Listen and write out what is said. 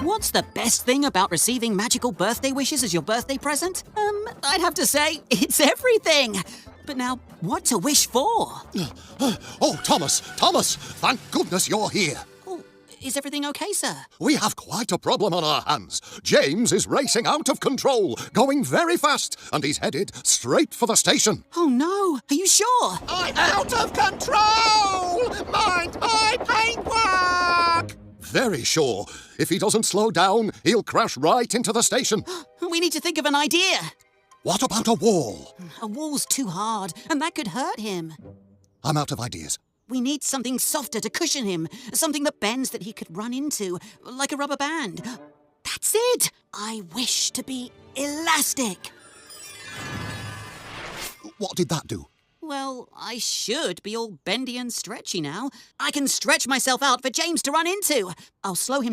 What's the best thing about receiving magical birthday wishes as your birthday present? I'd have to say, it's everything. But now, what to wish for? Oh, Thomas, thank goodness you're here. Oh, is everything okay, sir? We have quite a problem on our hands. James is racing out of control, going very fast, and he's headed straight for the station. Oh no, are you sure? I'm out of control! Mind my paintwork! Very sure. If he doesn't slow down, he'll crash right into the station. We need to think of an idea. What about a wall? A wall's too hard, and that could hurt him. I'm out of ideas. We need something softer to cushion him, something that bends that he could run into, like a rubber band. That's it! I wish to be elastic. What did that do? Well, I should be all bendy and stretchy now. I can stretch myself out for James to run into. I'll slow him down.